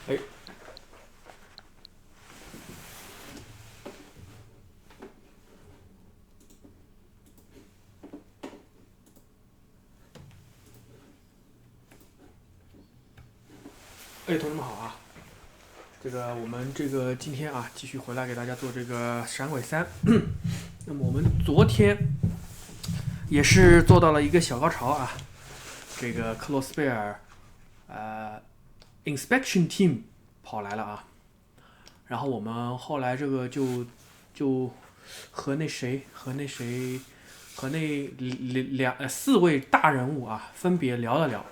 哎，同志们好啊！我们今天啊，继续回来给大家做这个闪鬼3。那么我们昨天也是做到了一个小高潮啊，这个克洛斯贝尔inspection team 跑来了啊，然后我们后来这个就和那四位大人物啊分别聊了聊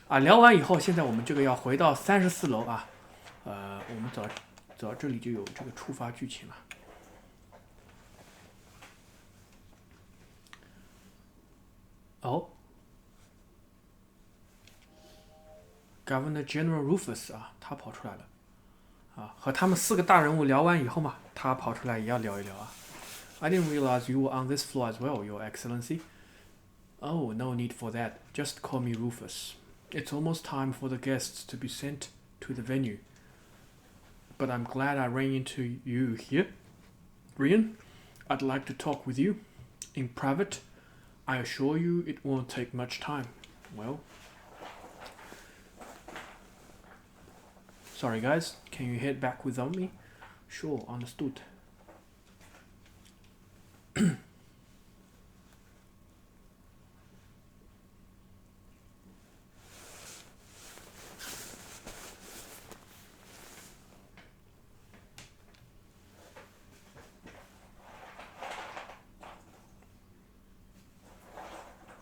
啊，聊完以后，现在我们这个要回到34楼啊，我们走到这里就有这个触发剧情了。哦，Governor General Rufus 啊，他跑出来了啊，和他们4个大人物聊完以后嘛，他跑出来也要聊一聊啊。I didn't realize you were on this floor as well, Your Excellency. Oh, no need for that. Just call me Rufus. It's almost time for the guests to be sent to the venue. But I'm glad I ran into you here. Rian, I'd like to talk with you. In private, I assure you it won't take much time. Well, sorry guys, can you head back without me? Sure, understood.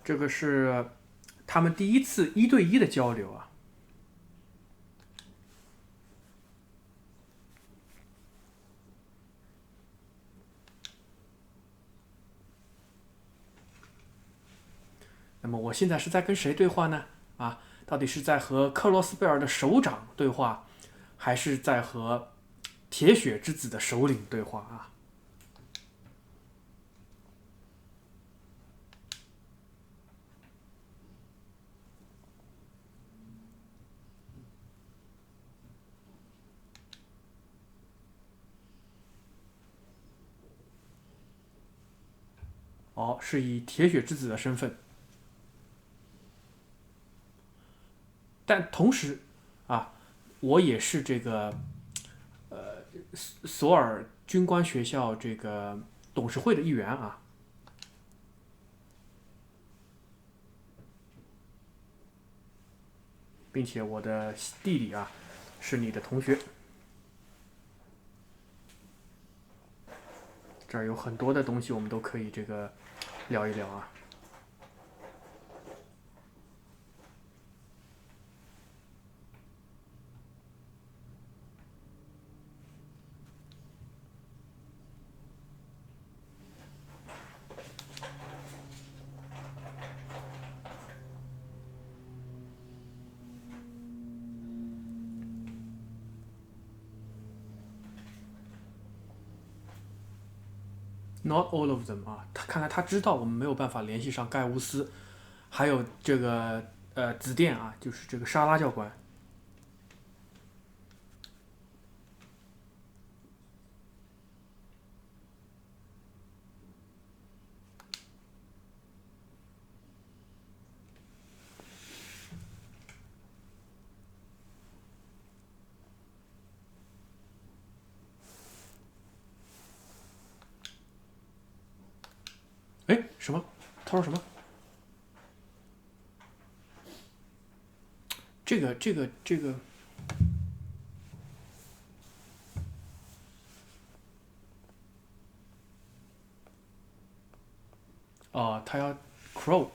这个是他们第一次1对1的交流啊。那么我现在是在跟谁对话呢？啊，到底是在和克罗斯贝尔的首长对话，还是在和铁血之子的首领对话啊？哦，是以铁血之子的身份，但同时啊，我也是这个索尔军官学校这个董事会的一员啊，并且我的弟弟啊是你的同学。这儿有很多的东西，我们都可以聊一聊啊。Not all of them 啊，看来他知道我们没有办法联系上盖乌斯，还有这个紫电啊，就是这个沙拉教官。哎，什么？他说什么？这个，他要 crow。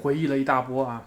回忆了一大波啊。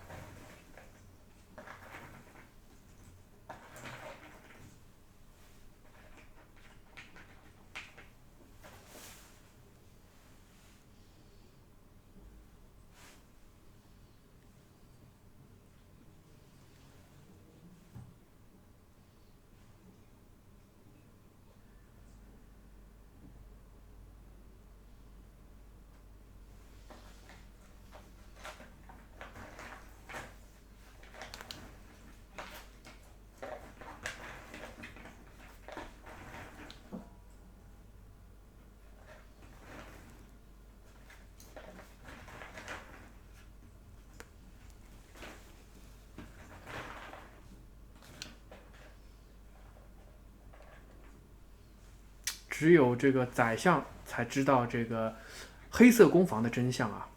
只有这个宰相才知道这个黑色攻防的真相啊！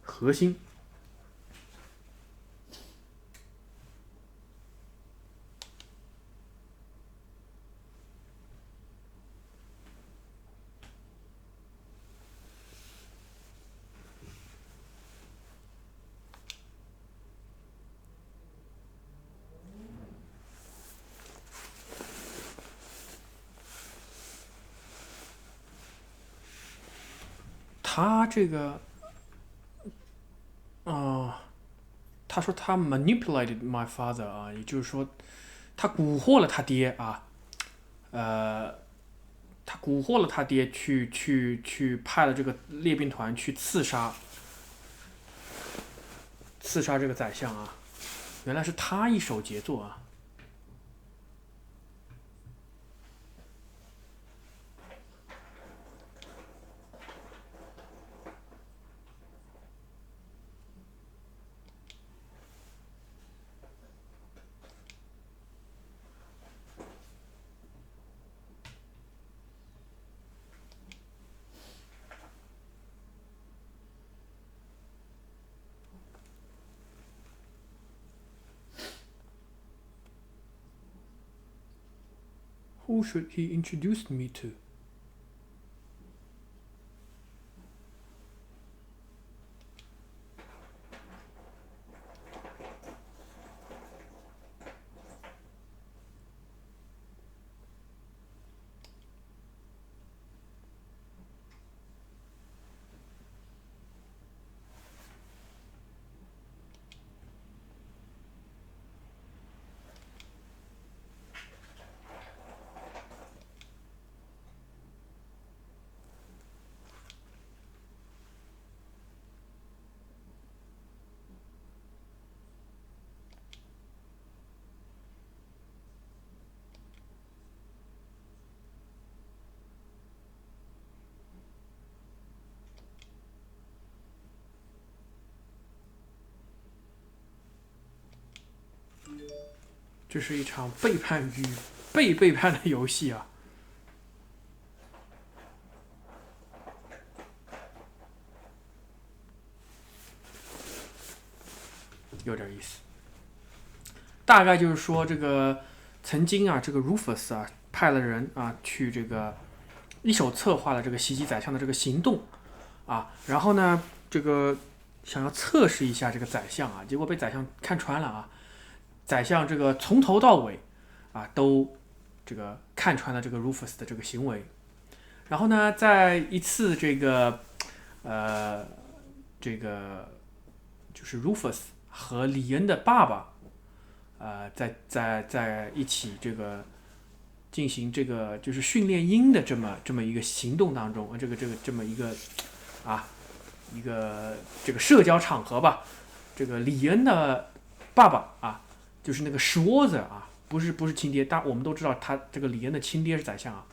核心。他这个，他说他 manipulated my father 啊，也就是说，他蛊惑了他爹啊，他蛊惑了他爹去派了这个列兵团去刺杀这个宰相啊，原来是他一手杰作啊。Who should he introduce me to? 这是一场背叛与被背叛的游戏啊！有点意思。大概就是说，这个曾经啊，这个 Rufus 啊，派了人啊去这个一手策划了这个袭击宰相的这个行动啊，然后呢，这个想要测试一下这个宰相啊，结果被宰相看穿了啊。宰相这个从头到尾啊都这个看穿了这个 Rufus 的这个行为，然后呢，在一次这个就是 Rufus 和李恩的爸爸在一起这个进行这个就是训练鹰的这么一个行动当中，这么一个这个社交场合吧，这个李恩的爸爸啊。就是那个 Schwarzer 啊，不是亲爹，我们都知道他这个李恩的亲爹是宰相啊。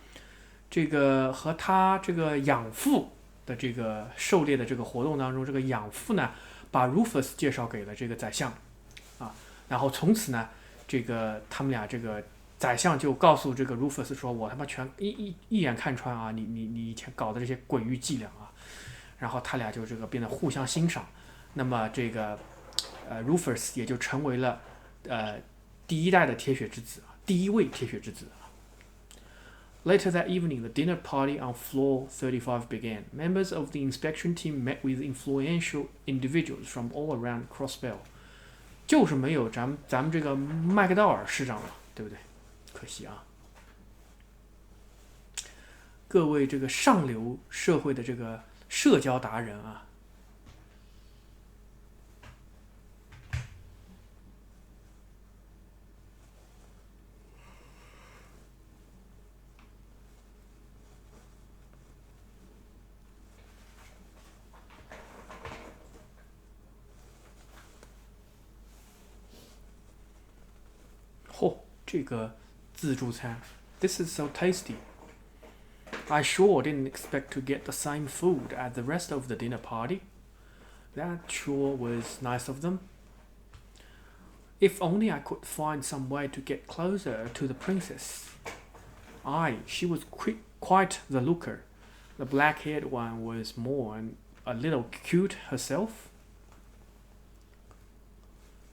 这个和他这个养父的这个狩猎的这个活动当中，这个养父呢把 Rufus 介绍给了这个宰相啊。然后从此呢，这个他们俩这个宰相就告诉这个 Rufus 说，我他妈全一眼看穿啊，你以前搞的这些诡异伎俩啊，然后他俩就这个变得互相欣赏，那么这个Rufus 也就成为了第一代的铁血之子啊，第一位铁血之子。Later that evening, the dinner party on floor 35 began. Members of the inspection team met with influential individuals from all around Crossbell. 就是没有咱们这个麦克道尔市长了，对不对？可惜啊。各位这个上流社会的这个社交达人啊。这个自助餐 ，This is so tasty. I sure didn't expect to get the same food as the rest of the dinner party. That sure was nice of them. If only I could find some way to get closer to the princess. Aye, she was quite the looker. The black-haired one was more and a little cute herself.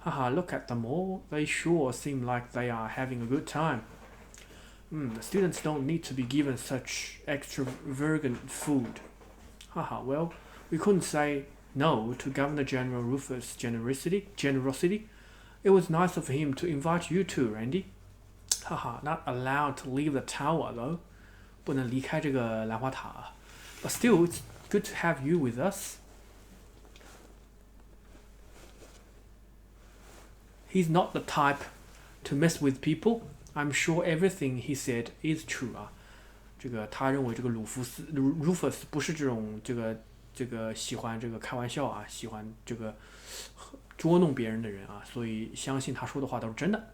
Haha, look at them all. They sure seem like they are having a good time. The students don't need to be given such extravagant food. Haha, well, we couldn't say no to Governor General Rufus' generosity. It was nice of him to invite you too, Randy. Haha, not allowed to leave the tower though. 不能离开这个兰花塔啊。But still, it's good to have you with us. He's not the type to mess with people. I'm sure everything he said is true 啊。这个他认为这个Rufus 不是这种这个喜欢这个开玩笑啊，喜欢这个捉弄别人的人啊，所以相信他说的话都是真的。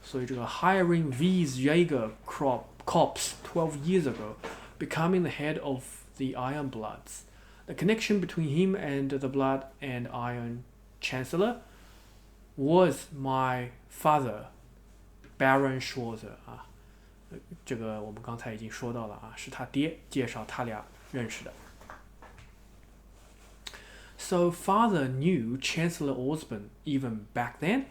所以这个 hiring these Jaeger cops 12 years ago, becoming the head of the Iron Bloods. The connection between him and the Blood and Iron Chancellor was my father, Baron Schwarzer 啊，这个我们刚才已经说到了啊，是他爹介绍他俩认识的。So father knew Chancellor Osborne even back then?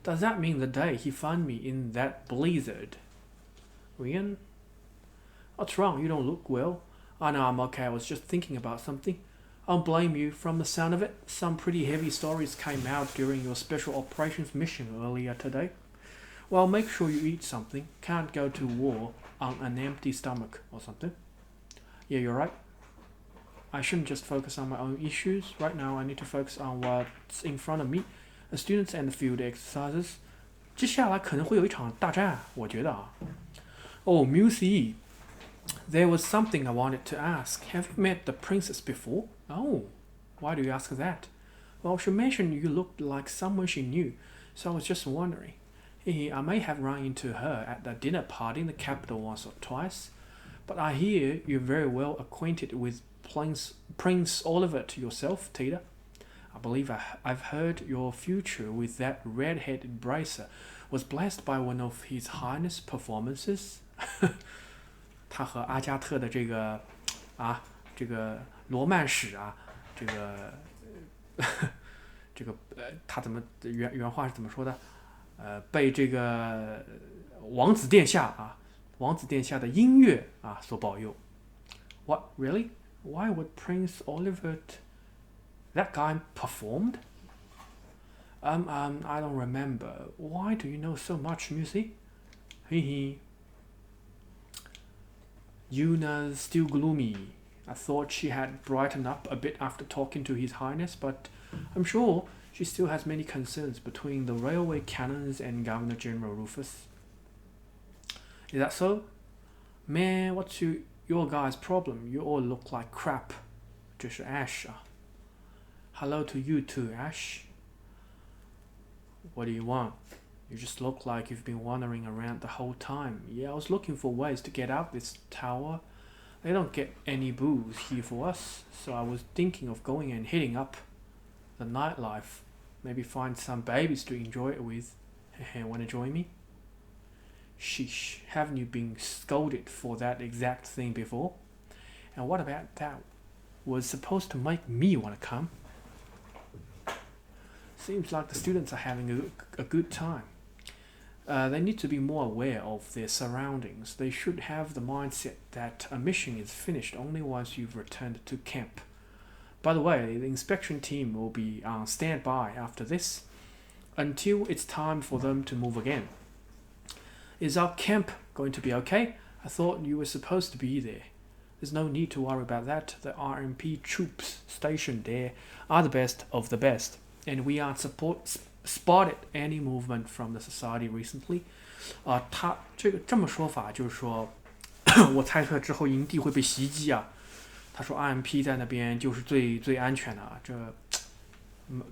Does that mean the day he found me in that blizzard? Ryan? What's wrong? You don't look well. Oh no, I'm okay. I was just thinking about something. I don't blame you. From the sound of it, some pretty heavy stories came out during your special operations mission earlier today. Well, make sure you eat something. Can't go to war on an empty stomach or something. Yeah, you're right. I shouldn't just focus on my own issues. Right now, I need to focus on what's in front of me, the students and the field exercises. 接下来可能会有一场大战，我觉得啊。Oh, Musi, there was something I wanted to ask. Have you met the princess before? Oh, why do you ask that? Well, she mentioned you looked like someone she knew, so I was just wondering. I may have run into her at the dinner party in the capital once or twice, but I hear you're very well acquainted with Prince Oliver yourself, Tita. I believe I've heard your future with that red-headed bracer was blessed by one of His Highness performances. 他和阿加特的这个罗曼史啊，他怎么原话是怎么说的？被这个王子殿下的音乐啊所保佑。What really? Why would Prince Oliver? That guy performed? I don't remember. Why do you know so much, Musi? Yuna's still gloomy. I thought she had brightened up a bit after talking to His Highness, but I'm sure she still has many concerns between the railway cannons and Governor General Rufus. Is that so? Man, what's your guy's problem? You all look like crap. 这是 Ash 啊。Hello to you too, Ash. What do you want? You just look like you've been wandering around the whole time. Yeah, I was looking for ways to get out this tower. They don't get any booze here for us, so I was thinking of going and hitting up the nightlife. Maybe find some babies to enjoy it with. Wanna join me? Sheesh, haven't you been scolded for that exact thing before? And what about that was supposed to make me wanna come? Seems like the students are having a good time. They need to be more aware of their surroundings. They should have the mindset that a mission is finished only once you've returned to camp. By the way, the inspection team will be on standby after this, until it's time for them to move again. Is our camp going to be okay? I thought you were supposed to be there. There's no need to worry about that. The RMP troops stationed there are the best of the best, and we aren't spotted any movement from the society recently. 他这么说法就是说，我猜测之后营地会被袭击啊。他说 RMP 在那边就是最安全的啊，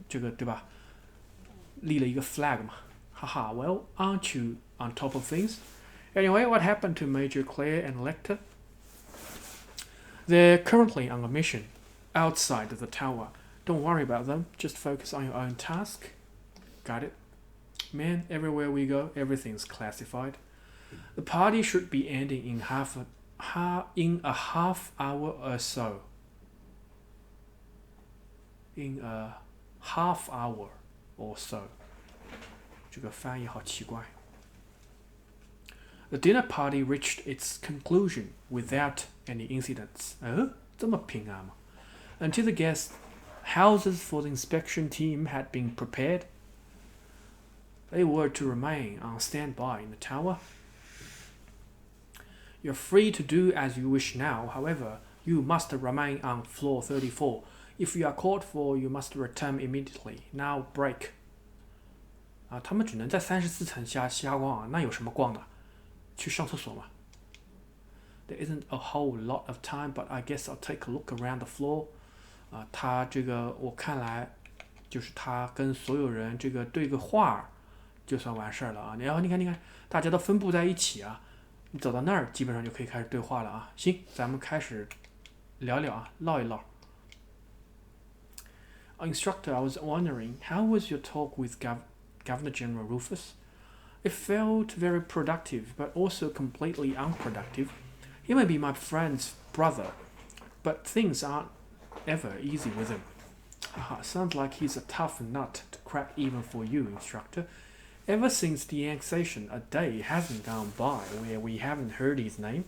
这个对吧？立了一个 flag 嘛，哈哈。Well, aren't you on top of things? Anyway, what happened to Major Claire and Lecter? They're currently on a mission outside the tower. Don't worry about them. Just focus on your own task. Got it? Man, everywhere we go, everything's classified. The party should be ending in a half hour or so. In a half hour or so. 这个翻译好奇怪。The dinner party reached its conclusion without any incidents. 这么平安吗？ Until the guest houses for the inspection team had been prepared, they were to remain on standby in the tower. You're free to do as you wish now. However, you must remain on floor 34. If you are called for, you must return immediately. Now break. 他们只能在34层瞎逛啊，那有什么逛的？去上厕所嘛。There isn't a whole lot of time, but I guess I'll take a look around the floor. 他这个我看来就是他跟所有人这个对个话就算完事儿了啊。然后你看，大家都分布在一起啊，你走到那儿基本上就可以开始对话了啊。行，咱们开始聊聊啊，唠一唠。Instructor, I was wondering, how was your talk with Governor General Rufus? It felt very productive, but also completely unproductive. He may be my friend's brother, but things aren't ever easy with him. Sounds like he's a tough nut to crack even for you, instructor. Ever since the annexation, a day hasn't gone by where we haven't heard his name.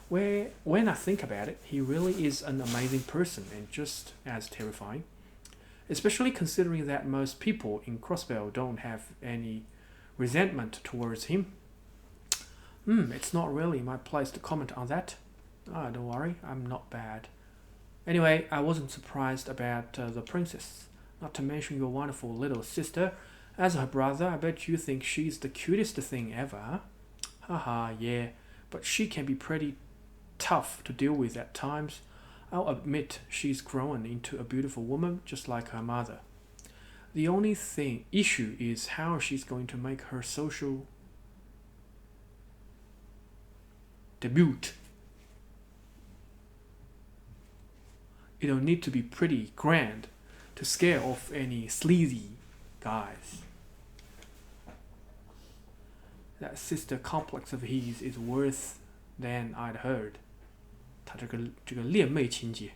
When I think about it, he really is an amazing person and just as terrifying. Especially considering that most people in Crossbell don't have any resentment towards him. It's not really my place to comment on that. Don't worry, I'm not bad. Anyway, I wasn't surprised about the princess. Not to mention your wonderful little sister. As her brother, I bet you think she's the cutest thing ever, huh? Haha, yeah, but she can be pretty tough to deal with at times. I'll admit she's grown into a beautiful woman just like her mother. The only issue is how she's going to make her social debut. It'll need to be pretty grand to scare off any sleazy guys. That sister complex of his is worse than I'd heard. 他这个恋妹情节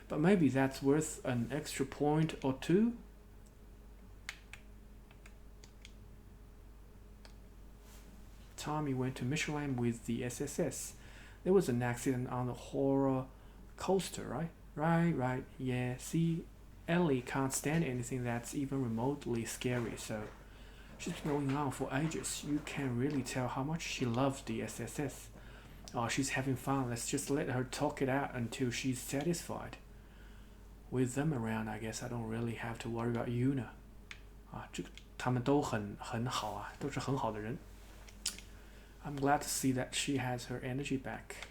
But maybe that's worth an extra point or two. Tommy went to Michelin with the SSS. There was an accident on the horror coaster, right? Right, yeah. See, Ellie can't stand anything that's even remotely scary, so she's been going on for ages. You can really tell how much she loves the SSS. Oh, she's having fun. Let's just let her talk it out until she's satisfied. With them around, I guess I don't really have to worry about Yuna. 他们都很好啊，都是很好的人。I'm glad to see that she has her energy back.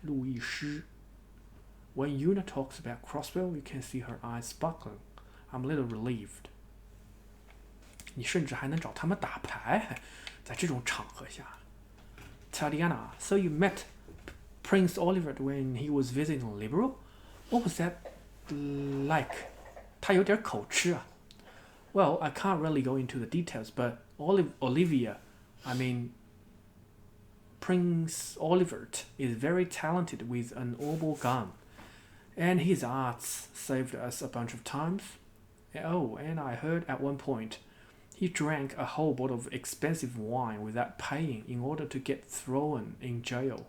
路易斯 When Yuna talks about Crossbell, you can see her eyes sparkling. I'm a little relieved. 你甚至还能找他们打牌，在这种场合下。Tatiana, so you met Prince Oliver when he was visiting Liberal? What was that like? 他有点口吃啊。Well, I can't really go into the details, but Olivia, I mean, Prince Olivert is very talented with an oboe gun, and his arts saved us a bunch of times. Oh, and I heard at one point he drank a whole bottle of expensive wine without paying in order to get thrown in jail.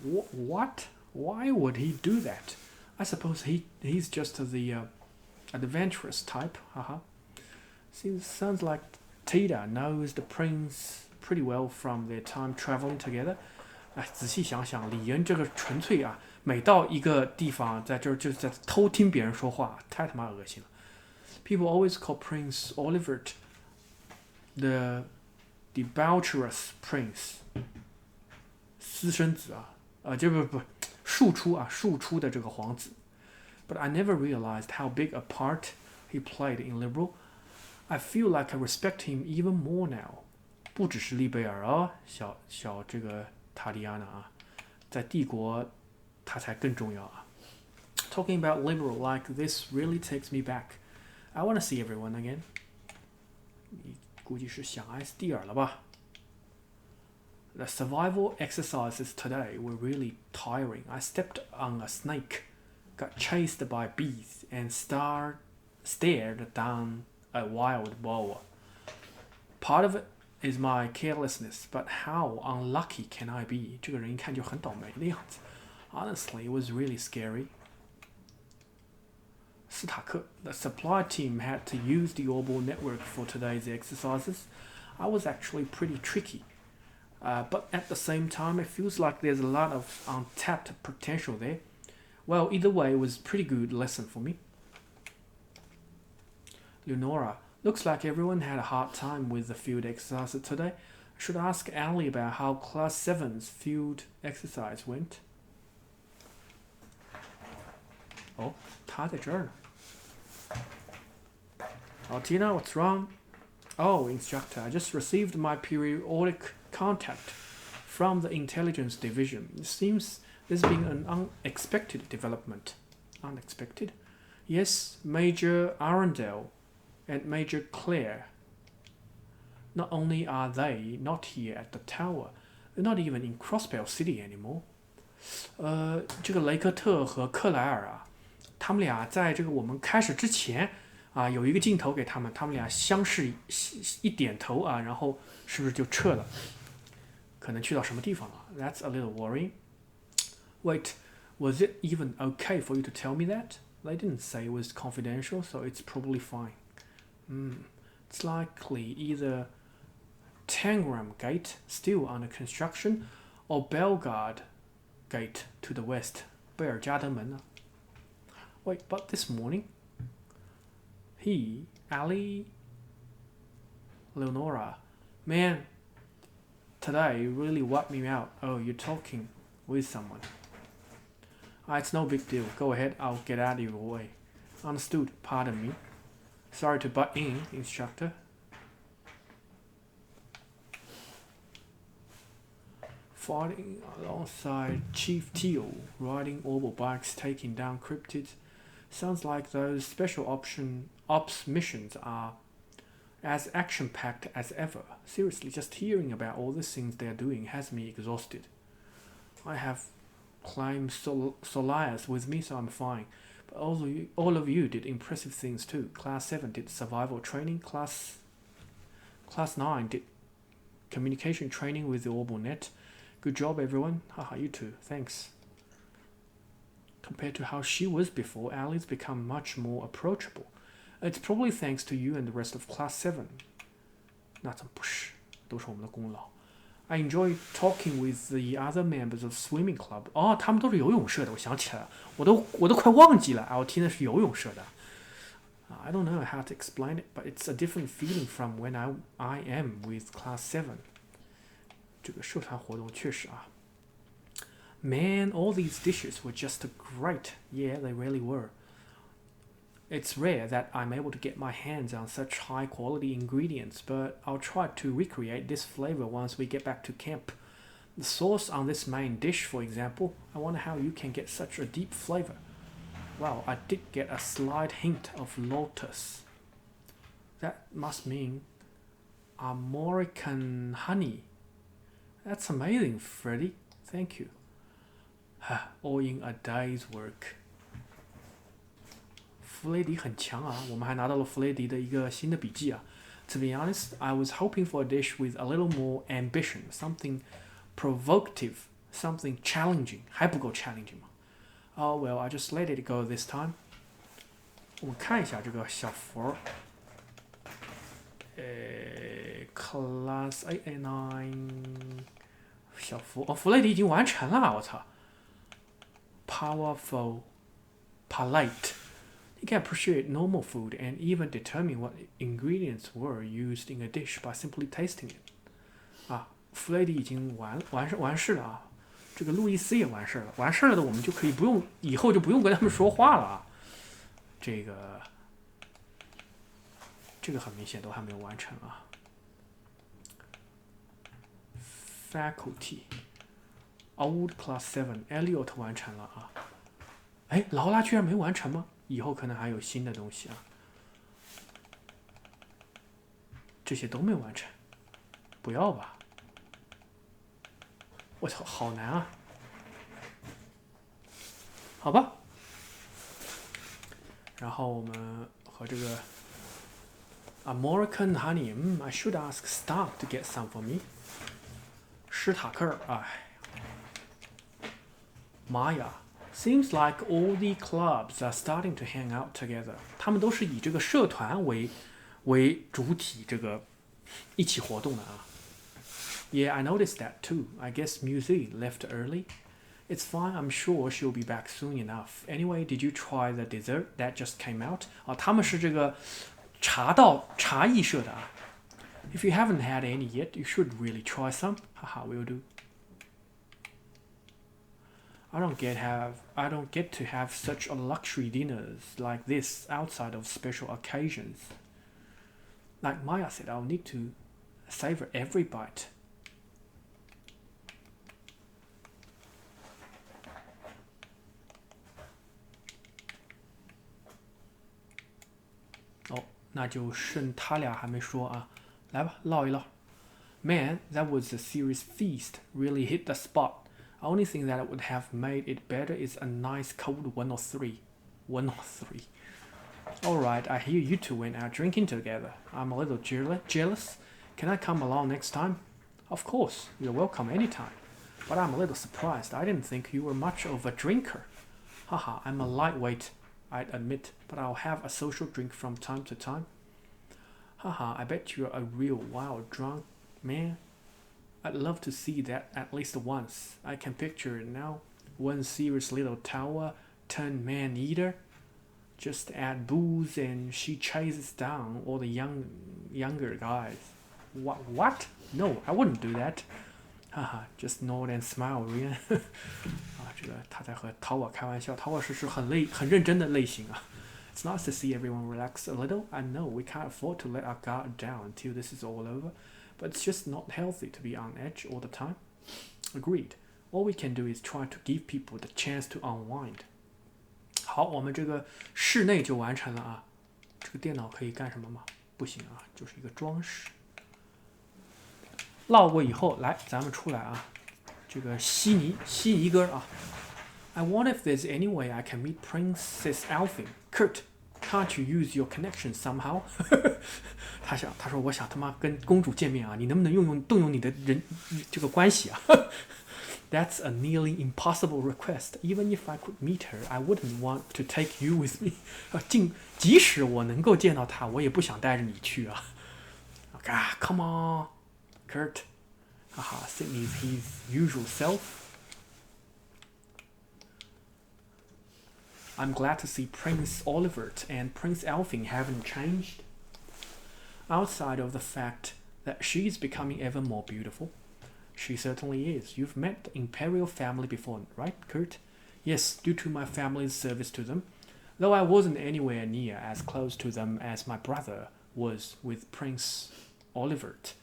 What? Why would he do that? I suppose he's just the adventurous type. Haha. Sounds like Tita knows the prince pretty well from their time traveling together. 哎，仔细想想，李恩这个纯粹啊，每到一个地方，在这儿就在偷听别人说话，太他妈恶心了。People always call Prince Olivert the debaucherous prince， 私生子啊，这不庶出的这个皇子。But I never realized how big a part he played in Liberal. I feel like I respect him even more now. 不只是利贝尔哦，小这个塔利亚娜啊，在帝国他才更重要啊。Talking about Liberal like this really takes me back. I want to see everyone again. 你估计是想埃斯蒂尔了吧？ The survival exercises today were really tiring. I stepped on a snake, got chased by bees, and stared down a wild boar. Part of it is my carelessness, but how unlucky can I be? 这个人一看就很倒霉的样子。Honestly, it was really scary. 斯塔克 The supply team had to use the Orbital network for today's exercises. I was actually pretty tricky. But at the same time, it feels like there's a lot of untapped potential there. Well, either way, it was a pretty good lesson for me. Leonora, looks like everyone had a hard time with the field exercise today. I should ask Ali about how Class 7's field exercise went. Oh, 她在这儿呢。Oh, Tina, what's wrong? Oh, instructor, I just received my periodic contact from the intelligence division. It seems there's been an unexpected development. Unexpected? Yes, Major Arundel and Major Claire. Not only are they not here at the tower, they're not even in Crossbell City anymore. 这个雷克特和克莱尔啊，他们俩在这个我们开始之前啊，有一个镜头给他们俩相视一点头啊，然后是不是就撤了？可能去到什么地方了 ？That's a little worrying. Wait, was it even okay for you to tell me that? They didn't say it was confidential, so it's probably fine. It's likely either Tangram Gate, still under construction, or Bellegarde Gate to the west. 贝尔加德门呢 Wait, but this morning, Ali, Leonora, man, today you really wiped me out. Oh, you're talking with someone. It's no big deal. Go ahead, I'll get out of your way. Understood, pardon me. Sorry to butt in, instructor. Fighting alongside Chief Teal, riding orbital bikes, taking down cryptids. Sounds like those special ops missions are as action-packed as ever. Seriously, just hearing about all the things they're doing has me exhausted. I have claimed Solias with me, so I'm fine. But all of you did impressive things too. Class 7 did survival training. Class 9 did communication training with the Orbital Net. Good job, everyone. Haha, you too. Thanks. Compared to how she was before, Ali's become much more approachable. It's probably thanks to you and the rest of Class 7. 那怎么不是？都是我们的功劳。I enjoy talking with the other members of swimming club. 哦，他们都是游泳社的，我想起来了，我都快忘记了 LT 那是游泳社的。I don't know how to explain it, but it's a different feeling from when I am with Class 7. 这个社团活动确实啊。Man, all these dishes were just great. Yeah, they really were. It's rare that I'm able to get my hands on such high quality ingredients, but I'll try to recreate this flavor once we get back to camp. The sauce on this main dish, for example, I wonder how you can get such a deep flavor. Wow, I did get a slight hint of lotus. That must mean American honey. That's amazing, Freddy. Thank you. All in a day's work. 弗雷迪很强啊，我们还拿到了弗雷迪的一个新的笔记啊。To be honest, I was hoping for a dish with a little more ambition, something provocative, something challenging. 还不够 challenging 吗？ Oh well, I just let it go this time. 我们看一下这个小佛，Class 889小佛哦，弗雷迪已经完成了，我操 ！Powerful, polite. He can appreciate normal food and even determine what ingredients were used in a dish by simply tasting it. 啊，弗雷迪已经完事了啊！这个路易斯也完事了，完事了的我们就可以以后就不用跟他们说话了啊！这个很明显都还没有完成啊。Faculty, Old Class 7, Elliot 完成了啊！哎，劳拉居然没完成吗？以后可能还有新的东西啊，这些都没完成，不要吧？我操，好难啊！好吧，然后我们和这个 American Honey，I should ask Stark to get some for me。史塔克，哎，玛雅。Seems like all the clubs are starting to hang out together. 他们都是以这个社团为主体，这个一起活动的啊。Yeah, I noticed that too. I guess Musi left early. It's fine. I'm sure she'll be back soon enough. Anyway, did you try the dessert that just came out? 啊，他们是这个茶艺社的啊。If you haven't had any yet, you should really try some. Haha, will do. I don't get to have such a luxury dinners like this outside of special occasions. Like Maya said, I'll need to savor every bite. 哦，那就剩他俩还没说啊，来吧，唠一唠。Man, that was a serious feast. Really hit the spot. Only thing that would have made it better is a nice cold 103. 103. Alright, I hear you two went out drinking together. I'm a little jealous. Can I come along next time? Of course, you're welcome anytime. But I'm a little surprised. I didn't think you were much of a drinker. Haha, I'm a lightweight, I'd admit, but I'll have a social drink from time to time. Haha, I bet you're a real wild drunk man. I'd love to see that at least once. I can picture it now. One serious little tower turned man-eater. Just add booze and she chases down all the younger guys. What? No, I wouldn't do that. Haha, just nod and smile, Rian. 啊，这个他在和陶瓦开玩笑，陶瓦是很认真的类型啊。It's nice to see everyone relax a little. I know we can't afford to let our guard down until this is all over. But it's just not healthy to be on edge all the time. Agreed. All we can do is try to give people the chance to unwind. 好，我们这个室内就完成了啊。这个电脑可以干什么吗？不行啊，就是一个装饰。唠过以后，来，咱们出来啊。这个悉尼歌啊。I wonder if there's any way I can meet Princess Alfin. Kurt, can't you use your connection somehow? 他说我想他妈跟公主见面啊，你能不能动用你的这个关系啊？That's a nearly impossible request. Even if I could meet her, I wouldn't want to take you with me. 即使我能够见到她，我也不想带着你去啊。Ah, come on, Kurt. Haha, Sydney's his usual self. I'm glad to see Prince Olivert and Prince Alfin haven't changed. Outside of the fact that she is becoming ever more beautiful. She certainly is. You've met the imperial family before, right, Kurt? Yes, due to my family's service to them. Though I wasn't anywhere near as close to them as my brother was with Prince Olivert.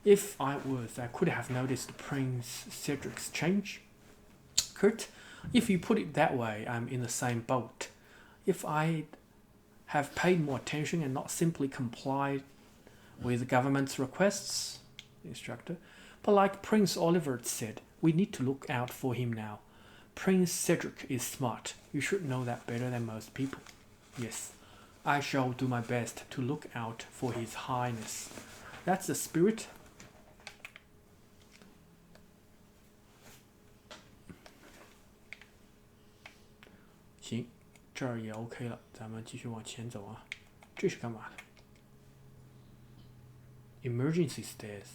If I was, I could have noticed Prince Cedric's change. Kurt, if you put it that way, I'm in the same boat. If I'd have paid more attention and not simply complied with the government's requests, the instructor. But like Prince Oliver said, we need to look out for him now. Prince Cedric is smart. You should know that better than most people. Yes, I shall do my best to look out for His Highness. That's the spirit. 行，这儿也 OK 了，咱们继续往前走啊。这是干嘛的 ？Emergency stairs。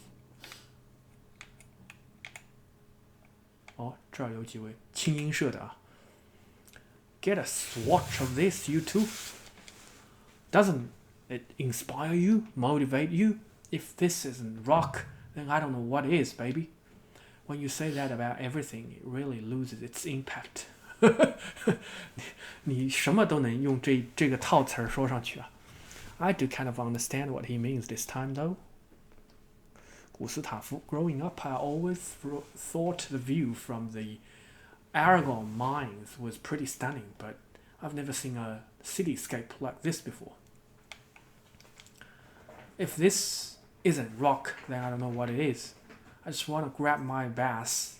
哦，这儿有几位轻音社的啊。Get a swatch of this, you two. Doesn't it inspire you, motivate you? If this isn't rock, then I don't know what is, baby. When you say that about everything, it really loses its impact. 你什么都能用这个套词儿说上去啊。I do kind of understand what he means this time, though. 古斯塔夫 Growing up, I always thought the view from the Aragon mines was pretty stunning, but I've never seen a cityscape like this before. If this isn't rock, then I don't know what it is. I just want to grab my bass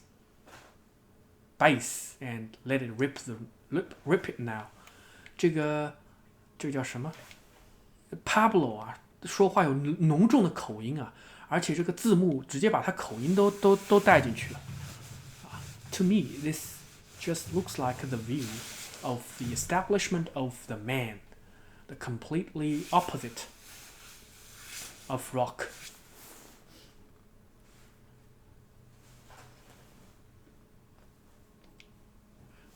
and let it rip it now. 这叫什么 ？Pablo 啊，说话有浓重的口音啊，而且这个字幕直接把他口音都带进去了。To me, this just looks like the view of the establishment of the man, the completely opposite of rock.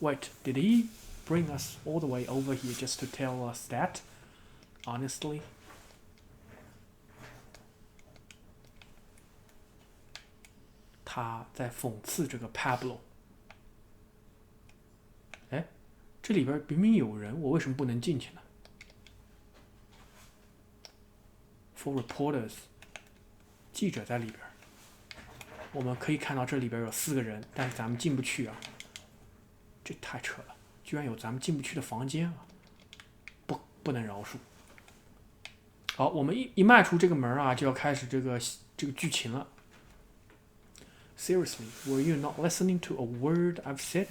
Wait, did he bring us all the way over here just to tell us that? Honestly? 他在讽刺这个 Pablo。哎，这里边明明有人，我为什么不能进去呢 ？For reporters， 记者在里边。我们可以看到这里边有4个人，但是咱们进不去啊。这太扯了，居然有咱们进不去的房间啊！不能饶恕。好，我们一迈出这个门啊，就要开始这个剧情了。Seriously, were you not listening to a word I've said?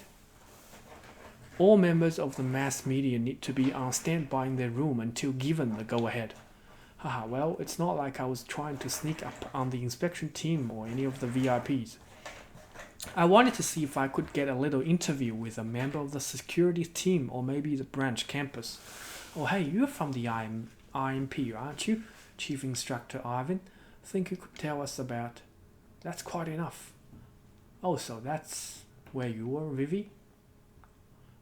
All members of the mass media need to be on standby in their room until given the go-ahead. Haha, well, it's not like I was trying to sneak up on the inspection team or any of the VIPs. I wanted to see if I could get a little interview with a member of the security team or maybe the branch campus. Oh, hey, you're from the IMP, aren't you? Chief Instructor Ivan. Think you could tell us about... That's quite enough. Oh, so that's where you were, Vivi?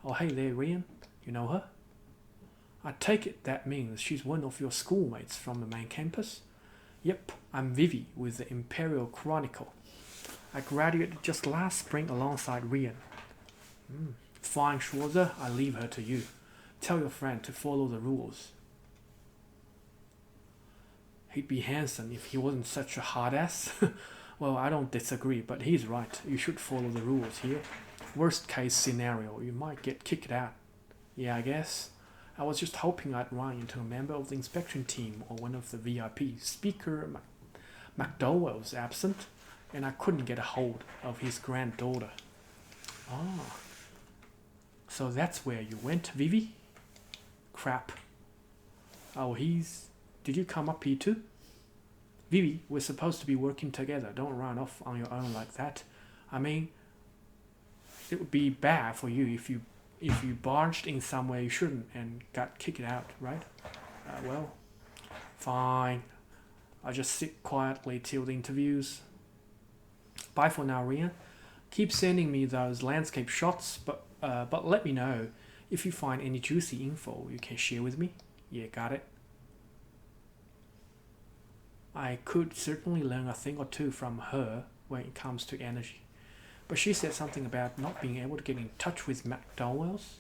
Oh, hey there, Rian. You know her? I take it that means she's one of your schoolmates from the main campus? Yep, I'm Vivi with the Imperial Chronicle. I graduated just last spring alongside Rian. Fine, Schwarzer, I leave her to you. Tell your friend to follow the rules. He'd be handsome if he wasn't such a hard ass. Well, I don't disagree, but he's right. You should follow the rules here. Worst case scenario, you might get kicked out. Yeah, I guess. I was just hoping I'd run into a member of the inspection team or one of the VIPs. Speaker McDowell's absent, and I couldn't get a hold of his granddaughter. Ah. So that's where you went, Vivi? Crap. Oh, Did you come up here too? Vivi, we're supposed to be working together. Don't run off on your own like that. I mean, it would be bad for you if you barged in somewhere you shouldn't and got kicked out, right? Well, fine. I'll just sit quietly till the interviews. Bye for now, Rian. Keep sending me those landscape shots, but let me know if you find any juicy info you can share with me. Yeah, got it. I could certainly learn a thing or two from her when it comes to energy. But she said something about not being able to get in touch with McDowell's.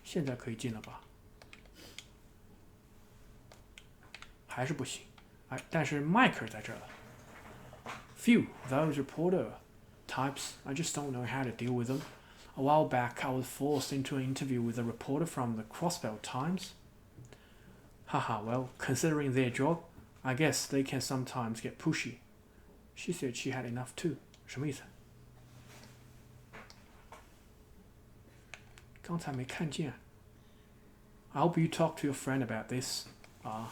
现在可以进了吧？还是不行。但是迈克尔在这儿了。Phew, those reporter types, I just don't know how to deal with them. A while back, I was forced into an interview with a reporter from the Crossbelt Times. Haha, well, considering their job, I guess they can sometimes get pushy. She said she had enough too. 什么意思？刚才没看见。I hope you talk to your friend about this. 啊。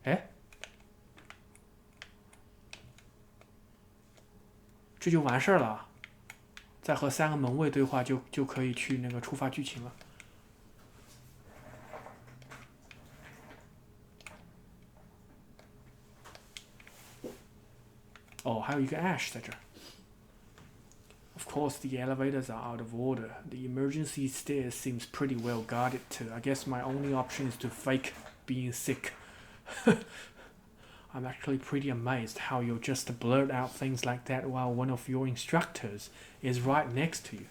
哎，这就完事儿了。再和3个门卫对话就可以去那个触发剧情了。哦，还有一个 Ash 在这儿。Of course, the elevators are out of order. The emergency stairs seems pretty well guarded too. I guess my only option is to fake being sick. I'm actually pretty amazed how you'll just blurt out things like that while one of your instructors is right next to you.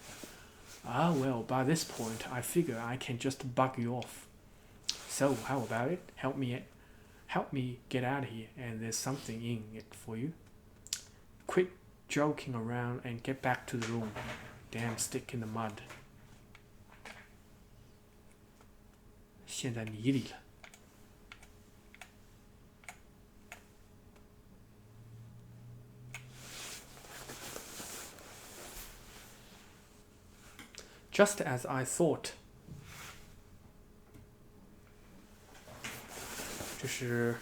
Ah, well, by this point, I figure I can just bug you off. So, how about it? Help me get out of here, and there's something in it for you. Quit joking around and get back to the room. Damn stick in the mud. 陷在泥里了。Just as I thought. 这是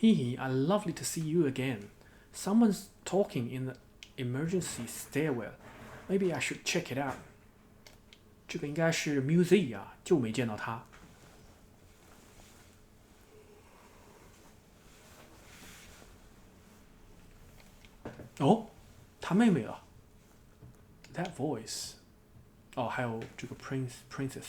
Hee hee, lovely to see you again. Someone's talking in the emergency stairwell. Maybe I should check it out. 这个应该是 Musi 啊，就没见到他。哦，他妹妹啊。That voice. 哦，还有这个 princess。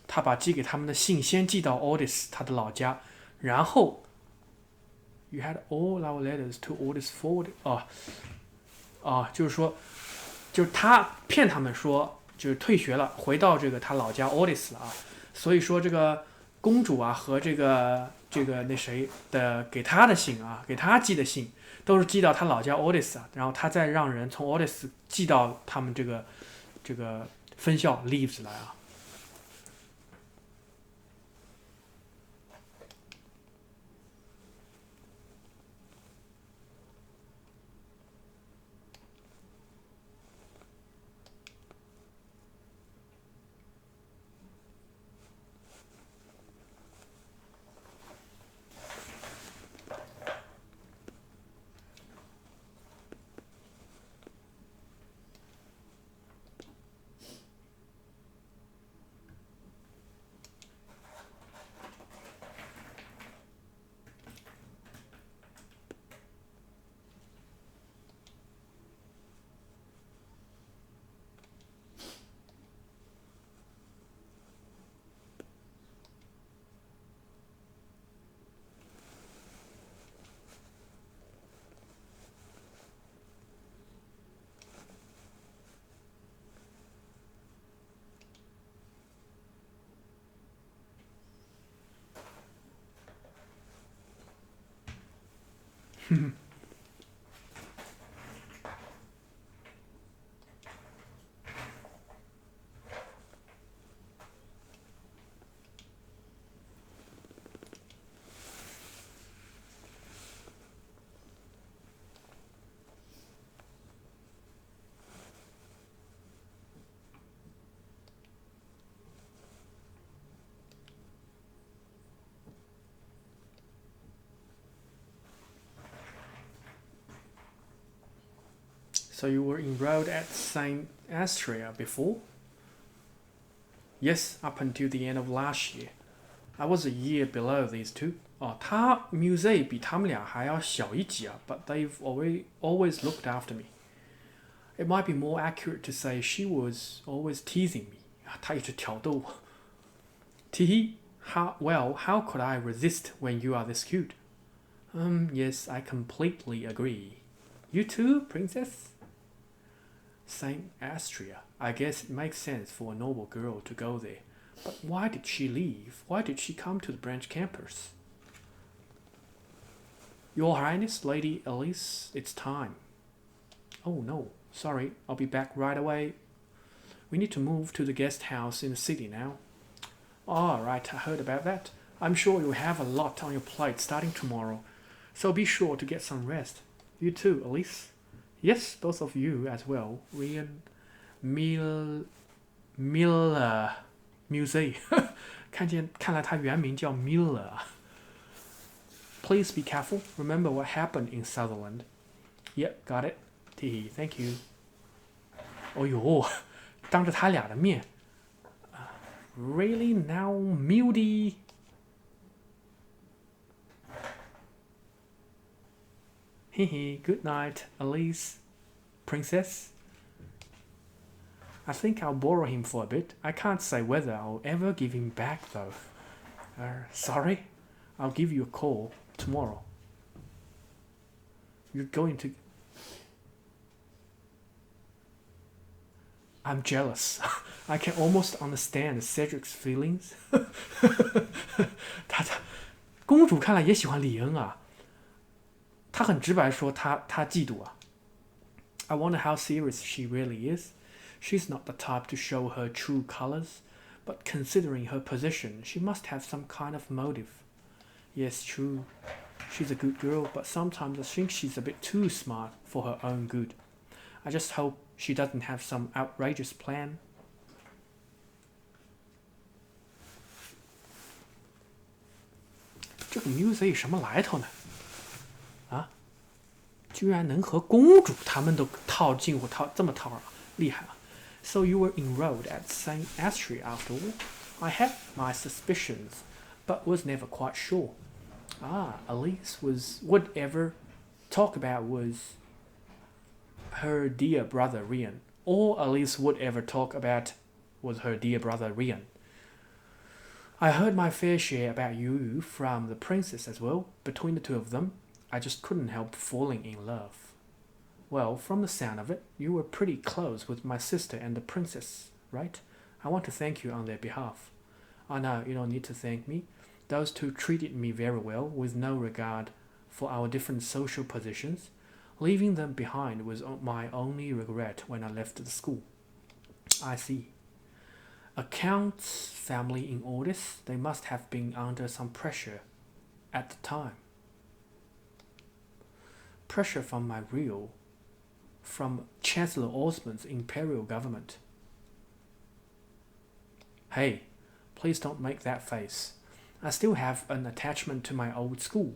他把寄给他们的信先寄到 Ordis 他的老家，然后 You had all our letters to Ordis forwarded. 就是说，就是他骗他们说，就是退学了，回到这个他老家 Ordis 了啊。所以说这个公主啊和这个那谁的给他的信啊，给他寄的信都是寄到他老家 Ordis 啊，然后他再让人从 Ordis 寄到他们这个分校 Leaves 来啊。So you were enrolled at St. Astrea before? Yes, up until the end of last year. I was a year below these two. 哦，他 Muse 比他们俩还要小一级啊 ，but they've always looked after me. It might be more accurate to say she was always teasing me. 啊，她一直挑逗我。Teehee, how could I resist when you are this cute? Yes, I completely agree. You too, princess? Saint Astria. I guess it makes sense for a noble girl to go there. But why did she leave? Why did she come to the branch campus? Your Highness, Lady Elise, it's time. Oh no, sorry, I'll be back right away. We need to move to the guest house in the city now. Right, I heard about that. I'm sure you'll have a lot on your plate starting tomorrow, so be sure to get some rest. You too, Elise. Yes, both of you as well. Rian, Miller Musée 看来他原名叫 Miller. Please be careful. Remember what happened in Sutherland. Yep, got it. Thank you. 哦呦，当着他俩的面。Really now, Mildy? Hehe, good night, Elise. Princess? I think I'll borrow him for a bit. I can't say whether I'll ever give him back though. Sorry? I'll give you a call tomorrow. You're going to... I'm jealous. I can almost understand Cedric's feelings. 公主看来也喜欢李恩啊。她很直白说她嫉妒啊。I wonder how serious she really is. She's not the type to show her true colors, but considering her position, she must have some kind of motive. Yes, true. She's a good girl, but sometimes I think she's a bit too smart for her own good. I just hope she doesn't have some outrageous plan. 这个 music 什么来头呢？啊，居然能和公主他们都套近乎这么套啊，厉害啊！ So you were enrolled at Saint Astria after all? I had my suspicions, but was never quite sure. Elise would ever talk about was her dear brother Rian. All Elise would ever talk about was her dear brother Rian. I heard my fair share about you from the princess as well. Between the two of them, I just couldn't help falling in love. Well, from the sound of it, you were pretty close with my sister and the princess, right? I want to thank you on their behalf. Oh no, you don't need to thank me. Those two treated me very well, with no regard for our different social positions. Leaving them behind was my only regret when I left the school. I see. Accounts, family in orders, they must have been under some pressure at the time. Pressure from Chancellor Osmond's imperial government. Hey, please don't make that face. I still have an attachment to my old school,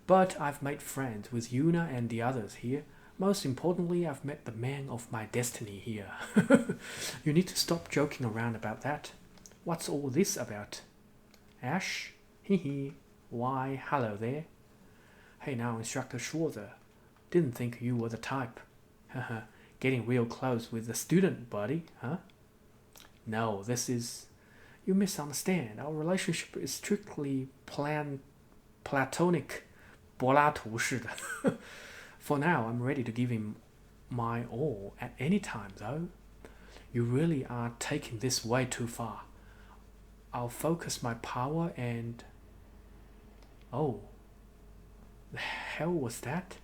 but I've made friends with Yuna and the others here. Most importantly, I've met the man of my destiny here. You need to stop joking around about that. What's all this about? Ash? Hee. Why, hello there. Hey now, Instructor Schwarzer. Didn't think you were the type. Getting real close with the student, buddy, huh? No, this is... You misunderstand. Our relationship is strictly platonic. 柏拉图式的。For now, I'm ready to give him my all at any time, though. You really are taking this way too far. I'll focus my power and... Oh. The hell was that?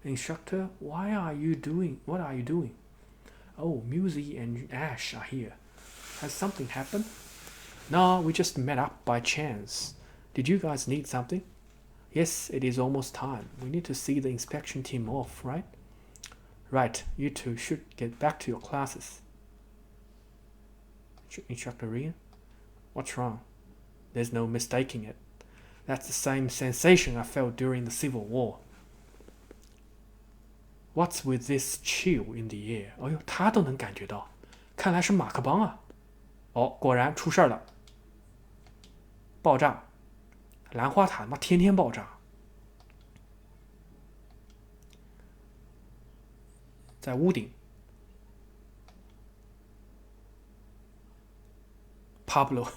Instructor, what are you doing? Oh, Musi and Ash are here. Has something happened? No, we just met up by chance. Did you guys need something? Yes, it is almost time. We need to see the inspection team off, right? Right, you two should get back to your classes. Instructor Rian? What's wrong? There's no mistaking it. That's the same sensation I felt during the Civil War. What's with this chill in the air? 哎呦，他都能感觉到，看来是马克邦啊！哦，果然出事儿了，爆炸！兰花塔妈天天爆炸，在屋顶。Pablo，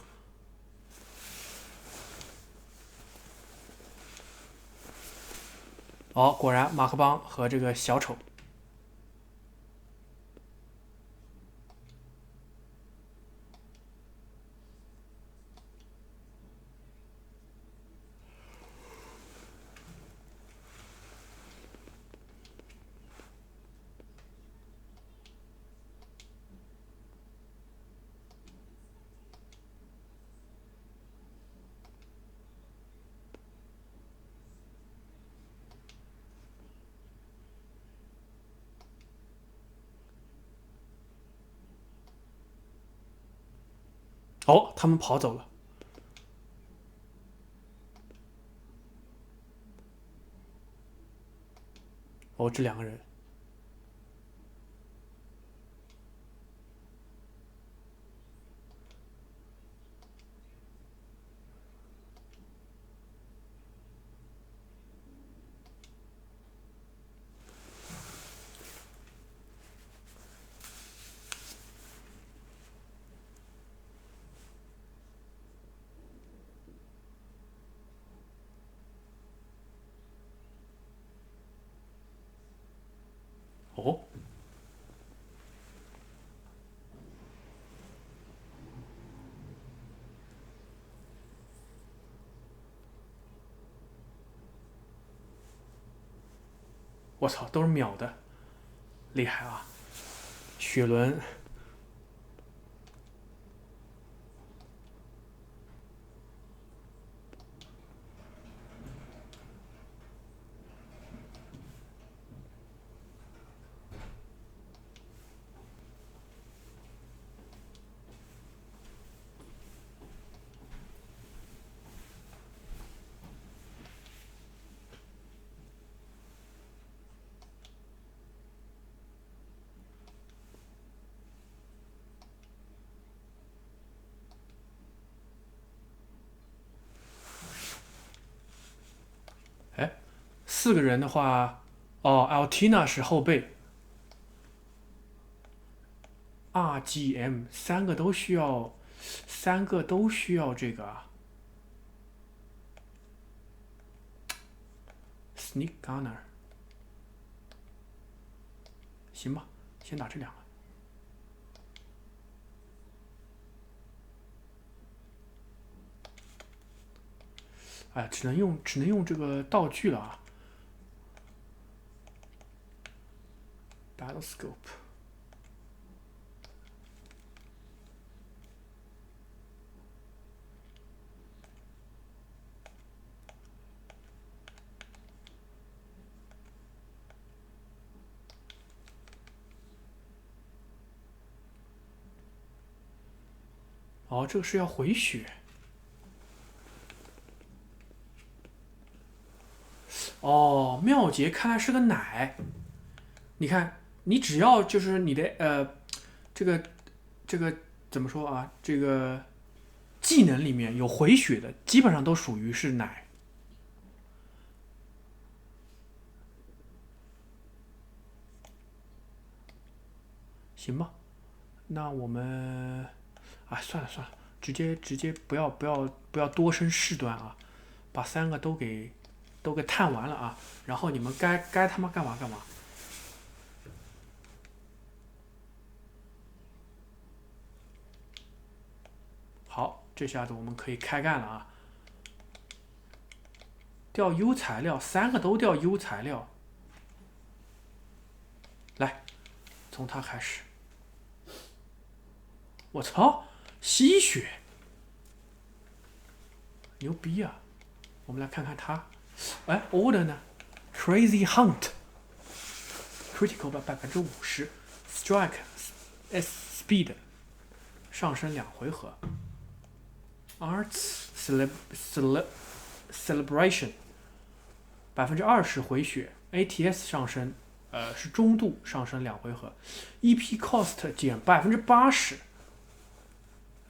哦，果然马克邦和这个小丑。哦，他们跑走了。哦，这两个人。哦，我操，都是秒的，厉害啊！雪伦。哎，四个人的话，哦，Altina 是后备，RGM 三个都需要这个啊，Sneak Gunner，行吧，先打这两个。哎，只能用这个道具了啊，Battle Scope。哦，这个是要回血。哦，妙杰看来是个奶。你看，你只要就是你的这个这个怎么说啊？这个技能里面有回血的，基本上都属于是奶，行吧？那我们，啊，算了算了，直接不要多生事端啊，把三个都给探完了啊，然后你们该他妈干嘛干嘛。好，这下子我们可以开干了啊！掉 U 材料，三个都掉 U 材料，来，从他开始。我操，吸血，牛逼啊！我们来看看他，哎，Order 呢？Crazy Hunt，Critical 50%，Strike S Speed 上升2回合，Arts Celebration 20%回血 ，ATS 上升，是中度上升2回合，EP Cost 减80%。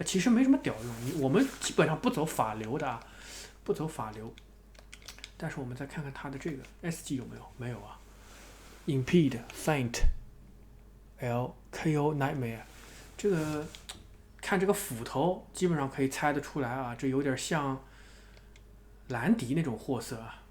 其实没什么屌用，我们基本上不走法流的啊，不走法流。但是我们再看看他的这个 SG 有没有？没有啊。Impede Faint LKO Nightmare， 这个看这个斧头，基本上可以猜得出来啊，这有点像兰迪那种货色啊。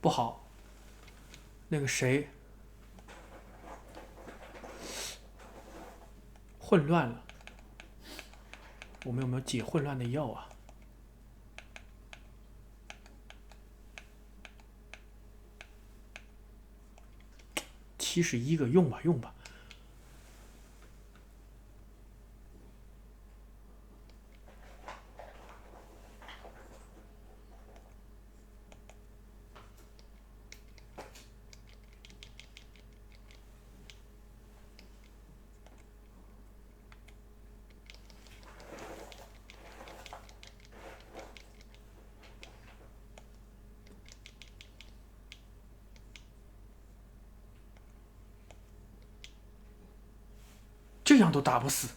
不好。那个谁，混乱了。我们有没有解混乱的药啊？71个，用吧用吧。这样都打不死。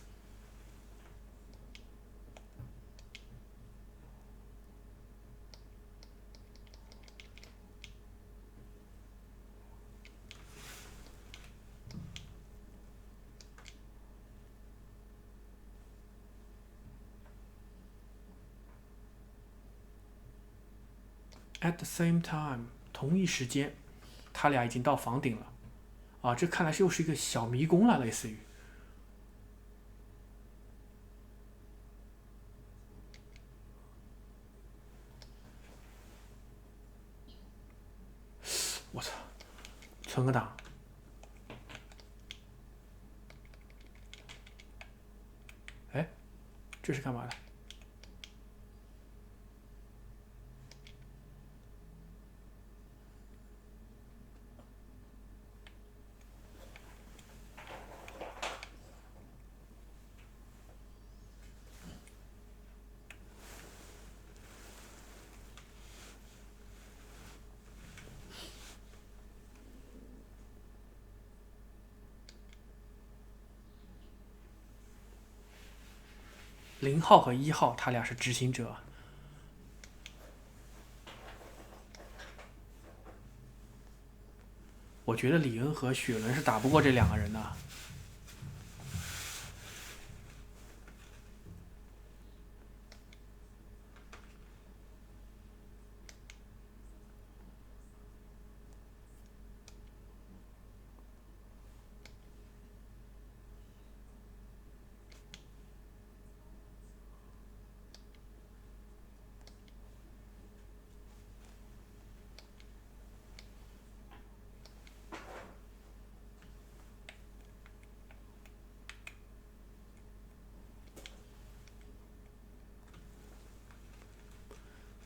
At the same time， 同一时间，他俩已经到房顶了。啊，这看来又是一个小迷宫了，类似于。我操，存个档。哎，这是干嘛的？0号和1号，他俩是执行者。我觉得李恩和雪伦是打不过这2个人的。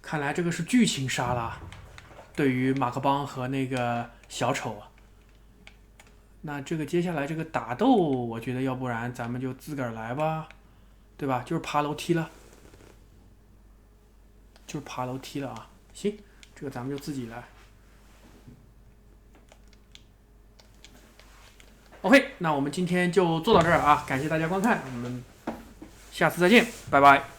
看来这个是剧情杀了，对于马克邦和那个小丑啊。那这个接下来这个打斗，我觉得要不然咱们就自个儿来吧，对吧？就是爬楼梯了，就是爬楼梯了啊。行，这个咱们就自己来。OK， 那我们今天就做到这儿啊，感谢大家观看，我们下次再见，拜拜。